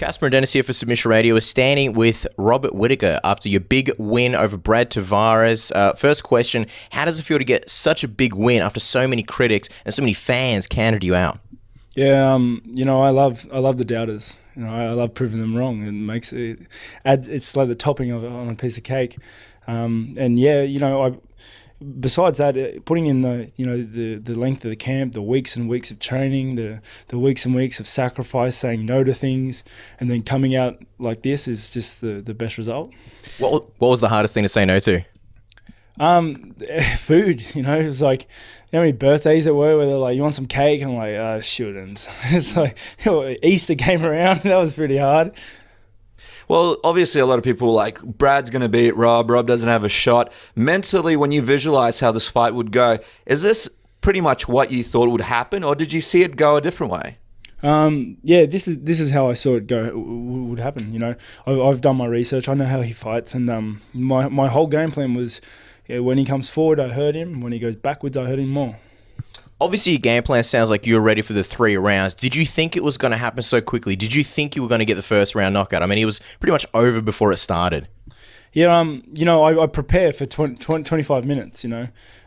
Casper and Dennis here for Submission Radio. We're standing with Robert Whittaker after your big win over Brad Tavares. First question, how does it feel to get such a big win after so many critics and so many fans counted you out? Yeah, I love the doubters. I love proving them wrong. It makes it's like the topping of it on a piece of cake. Besides that, putting in the length of the camp, the weeks and weeks of training, the weeks and weeks of sacrifice, saying no to things, and then coming out like this is just the best result. What was the hardest thing to say no to? Food. It was like, how many birthdays there were where they're like, you want some cake? I'm like, oh, shouldn't. It's like, Easter came around. That was pretty hard. Well, obviously a lot of people were like, Brad's going to beat Rob doesn't have a shot. Mentally, when you visualize how this fight would go, is this pretty much what you thought would happen, or did you see it go a different way? This is how I saw it go would happen. I've done my research. I know how he fights, and my whole game plan was, when he comes forward, I hurt him. When he goes backwards, I hurt him more. Obviously, your game plan sounds like you were ready for the 3 rounds. Did you think it was going to happen so quickly? Did you think you were going to get the first round knockout? I mean, it was pretty much over before it started. Yeah, I prepare for 25 minutes,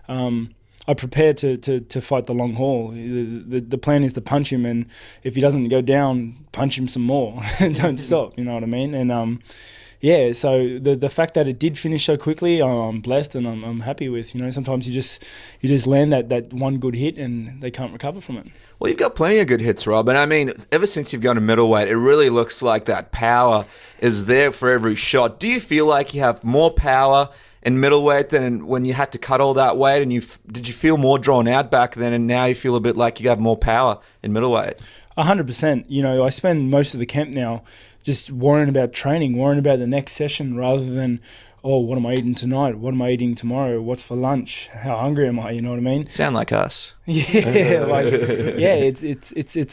I prepare to fight the long haul. The plan is to punch him, and if he doesn't go down, punch him some more. Don't stop, you know what I mean? And so the fact that it did finish so quickly, I'm blessed and I'm happy with. Sometimes you just land that one good hit and they can't recover from it. Well, you've got plenty of good hits, Rob. And I mean, ever since you've gone to middleweight, it really looks like that power is there for every shot. Do you feel like you have more power in middleweight than when you had to cut all that weight? And did you feel more drawn out back then, and now you feel a bit like you have more power in middleweight? 100%. I spend most of the camp now just worrying about training, worrying about the next session, rather than, what am I eating tonight? What am I eating tomorrow? What's for lunch? How hungry am I? You know what I mean? Sound like us. It's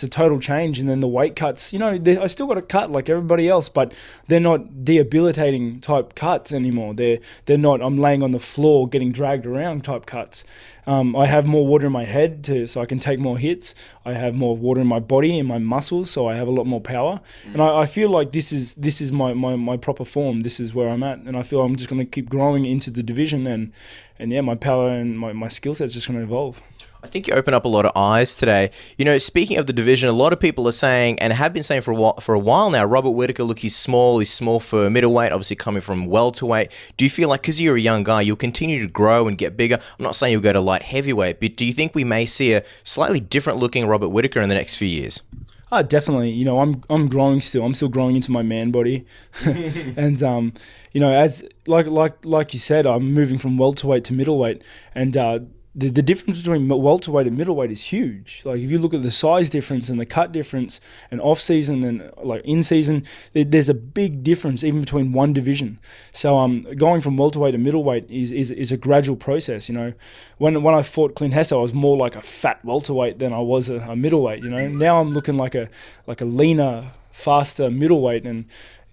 a total change. And then the weight cuts, I still got a cut like everybody else, but they're not debilitating type cuts anymore. They're not, I'm laying on the floor getting dragged around type cuts. I have more water in my head so I can take more hits. I have more water in my body and my muscles, so I have a lot more power. And I feel like this is my proper form. This is where I'm at, and I feel I'm just going to keep growing into the division, and my power and my skill set's just going to evolve. I think you open up a lot of eyes today. Speaking of the division, a lot of people are saying, and have been saying for a while now, Robert Whittaker, look, he's small for middleweight, obviously coming from welterweight. Do you feel like, because you're a young guy, you'll continue to grow and get bigger? I'm not saying you'll go to light heavyweight, but do you think we may see a slightly different looking Robert Whittaker in the next few years? Oh, definitely. I'm growing still. I'm still growing into my man body, and as like you said, I'm moving from welterweight to middleweight, and the difference between welterweight and middleweight is huge. Like, if you look at the size difference and the cut difference, and off season and like in season, there's a big difference even between one division. So going from welterweight to middleweight is a gradual process. When I fought Clint Hesse, I was more like a fat welterweight than I was a middleweight. Now I'm looking like a leaner, faster middleweight, and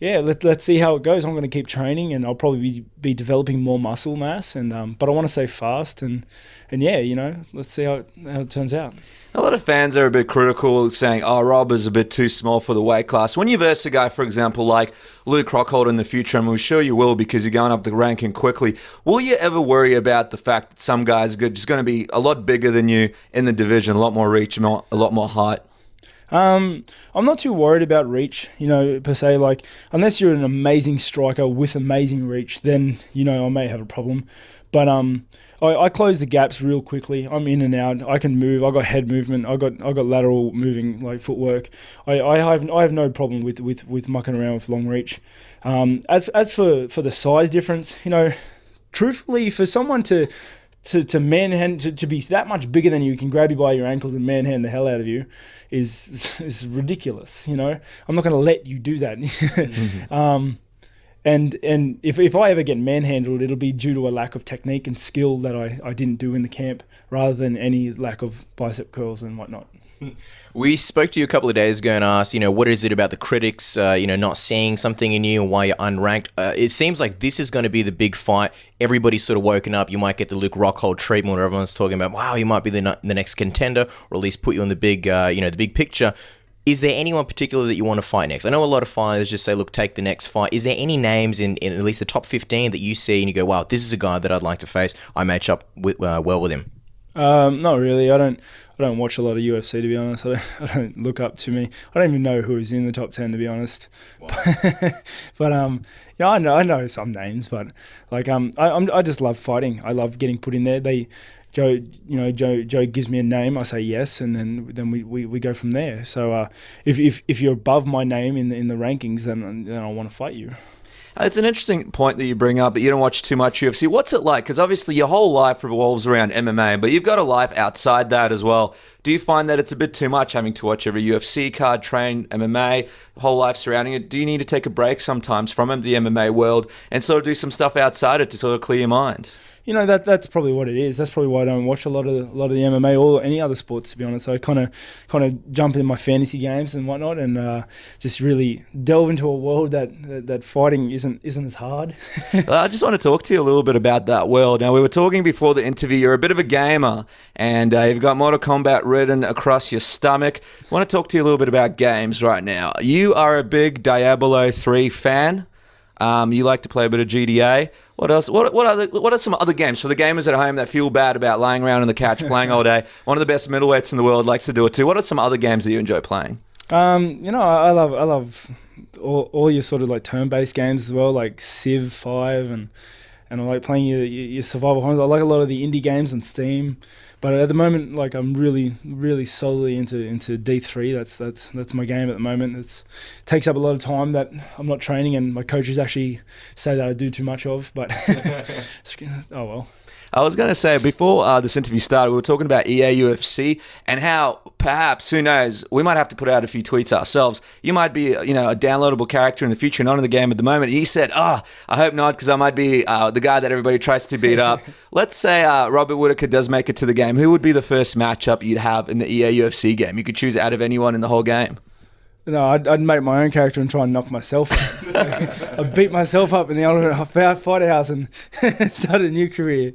let's see how it goes. I'm going to keep training, and I'll probably be developing more muscle mass, and but I want to stay fast, and let's see how it turns out. A lot of fans are a bit critical, saying, Rob is a bit too small for the weight class. When you verse a guy, for example, like Luke Rockhold in the future, and we're sure you will because you're going up the ranking quickly, will you ever worry about the fact that some guys are just going to be a lot bigger than you in the division, a lot more reach, a lot more height? I'm not too worried about reach, per se. Like, unless you're an amazing striker with amazing reach, then, I may have a problem. But I close the gaps real quickly. I'm in and out. I can move. I got head movement. I got lateral moving, like footwork. I have no problem with mucking around with long reach. As for the size difference, truthfully, for someone to manhand, to be that much bigger than you, can grab you by your ankles and manhand the hell out of you, is ridiculous. I'm not going to let you do that. And if I ever get manhandled, it'll be due to a lack of technique and skill that I didn't do in the camp, rather than any lack of bicep curls and whatnot. We spoke to you a couple of days ago and asked, what is it about the critics, not seeing something in you and why you're unranked? It seems like this is going to be the big fight. Everybody's sort of woken up. You might get the Luke Rockhold treatment where everyone's talking about, wow, you might be the next contender, or at least put you in the big, the big picture. Is there anyone particular that you want to fight next? I know a lot of fighters just say, look, take the next fight. Is there any names in at least the top 15 that you see and you go, wow, this is a guy that I'd like to face. I match up well with him. Not really. I don't watch a lot of UFC, to be honest. I don't look up too many. I don't even know who is in the top 10, to be honest. Wow. But I know some names, but like I just love fighting. I love getting put in there. Joe gives me a name, I say yes, and then we go from there. So if you're above my name in the rankings, then I want to fight you. It's an interesting point that you bring up, that you don't watch too much UFC. What's it like? Because obviously your whole life revolves around MMA, but you've got a life outside that as well. Do you find that it's a bit too much having to watch every UFC card, train MMA, whole life surrounding it? Do you need to take a break sometimes from the MMA world and sort of do some stuff outside it to sort of clear your mind? You know, that's probably what it is. That's probably why I don't watch a lot of the MMA or any other sports, to be honest. So I kind of jump in my fantasy games and whatnot, and just really delve into a world that fighting isn't as hard. I just want to talk to you a little bit about that world. Now, we were talking before the interview. You're a bit of a gamer, and you've got Mortal Kombat written across your stomach. I want to talk to you a little bit about games right now. You are a big Diablo 3 fan. You like to play a bit of GTA. What else? What are some other games for the gamers at home that feel bad about lying around on the couch playing all day? One of the best middleweights in the world likes to do it too. What are some other games that you enjoy playing? I love all your sort of like turn-based games as well, like Civ 5, and I like playing your survival horror. I like a lot of the indie games on Steam. But at the moment, like I'm really solidly into D3. That's my game at the moment. It takes up a lot of time that I'm not training, and my coaches actually say that I do too much of. But oh well. I was going to say, before this interview started, we were talking about EA UFC and how perhaps, who knows, we might have to put out a few tweets ourselves. You might be, a downloadable character in the future, not in the game at the moment. He said, I hope not, because I might be the guy that everybody tries to beat up. Let's say Robert Whittaker does make it to the game. Who would be the first matchup you'd have in the EA UFC game? You could choose out of anyone in the whole game. No, I'd make my own character and try and knock myself out. I'd beat myself up in the Ultimate Fighter House and start a new career.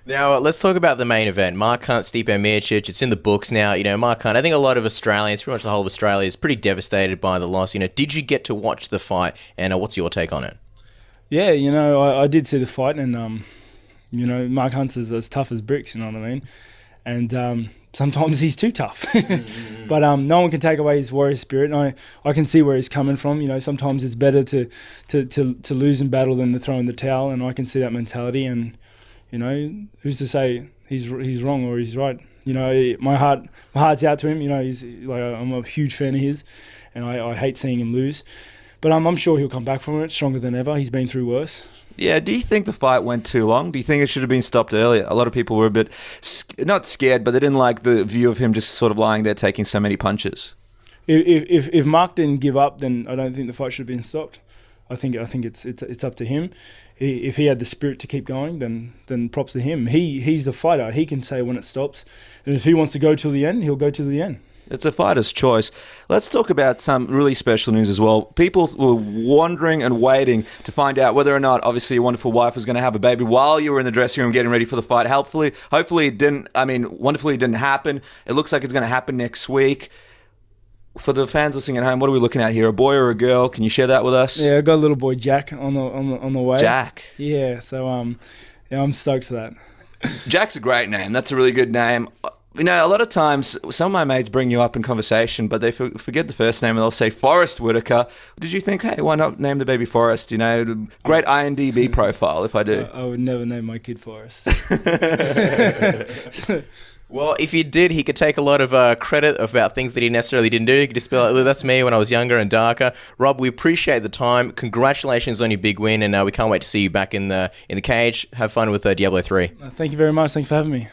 Now, let's talk about the main event. Mark Hunt, Stipe Miocic. It's in the books now. Mark Hunt, I think a lot of Australians, pretty much the whole of Australia, is pretty devastated by the loss. Did you get to watch the fight, and what's your take on it? Yeah, I did see the fight, and, Mark Hunt's as tough as bricks, you know what I mean? And sometimes he's too tough. But no one can take away his warrior spirit, and I can see where he's coming from. Sometimes it's better to lose in battle than to throw in the towel, and I can see that mentality. And who's to say he's wrong or he's right? My heart's out to him. He's like, I'm a huge fan of his, and I hate seeing him lose. But I'm sure he'll come back from it stronger than ever. He's been through worse. Yeah, do you think the fight went too long? Do you think it should have been stopped earlier? A lot of people were a bit, not scared, but they didn't like the view of him just sort of lying there taking so many punches. If Mark didn't give up, then I don't think the fight should have been stopped. I think it's up to him. If he had the spirit to keep going, then props to him. He's the fighter. He can say when it stops. And if he wants to go till the end, he'll go till the end. It's a fighter's choice. Let's talk about some really special news as well. People were wondering and waiting to find out whether or not, obviously, your wonderful wife was going to have a baby while you were in the dressing room getting ready for the fight. Hopefully it didn't. Wonderfully, it didn't happen. It looks like it's going to happen next week. For the fans listening at home, what are we looking at here? A boy or a girl? Can you share that with us? Yeah, I got a little boy Jack on the way. Jack. Yeah. So I'm stoked for that. Jack's a great name. That's a really good name. A lot of times, some of my mates bring you up in conversation, but they forget the first name and they'll say Forrest Whittaker. Did you think, hey, why not name the baby Forrest? Great IMDb profile if I do. I would never name my kid Forrest. Well, if he did, he could take a lot of credit about things that he necessarily didn't do. He could just be like, that's me when I was younger and darker. Rob, we appreciate the time. Congratulations on your big win, and we can't wait to see you back in the cage. Have fun with Diablo 3. Thank you very much. Thanks for having me.